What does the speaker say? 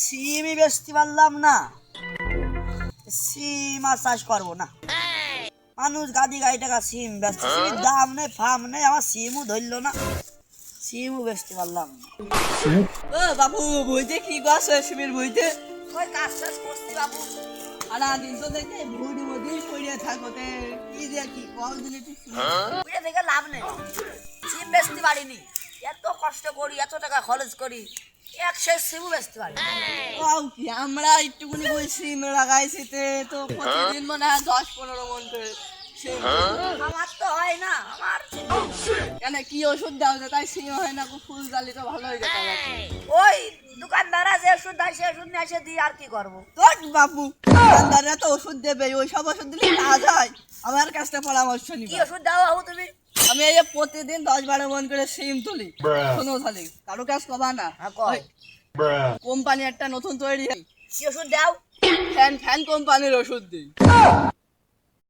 সিমই বেচতে পারলাম না, সিম আর চাষ করবো না। মানুষ গাদি গাড়ি টাকা সিম বেচছে, সিমের দাম নেই ফার্ম নেই, আমার সিমও ধরলো না, সিমও বেচতে পারলাম না। ও বাবু বইতে কি গাছ সিমের বইতে? ওই কাজ টাজ করছি বাবু। সারা দিন তো দেখে ভুড়ি মধ্যেই পড়িয়ে থাকোতে, কি দিয়ে কি কদিন একটু বুঝে থেকে লাভ নেই, সিম বেচতে পারিনি। এত কষ্ট করি, এত টাকা খরচ করি, এক শেষ সিমও বেচতে পারি। কি আমরা একটুখানি ওই সিম লাগাইছি তো প্রতিদিন মনে হয় 10-15 মন করে সিম। আমার তো হয় না, আমার কেন কি ওষুধ দাও যে তাই সিম হয় না? ফুল জালি তো ভালো হয়ে যেত। ওই দোকানদার যে ওষুধ দেয় সে ওষুধ নিয়ে এসে দিই, আর কি করবো। তোর বাবু দোকানদাররা তো ওষুধ দেবে, ওই সব ওষুধ দিলে কাজ হয়। আমার কাছটা পরামর্শ কি নিবি। ওষুধ দাও বাবু তুমি? আমি এই যে প্রতিদিন 10-12 মন করে সিম তুলি। শোনো তাহলে কারো কাজ কবা না। হ্যাঁ, কও। কোম্পানি একটা নতুন তৈরি, কি ওষুধ দাও? ফ্যান কোম্পানির ওষুধ দিই।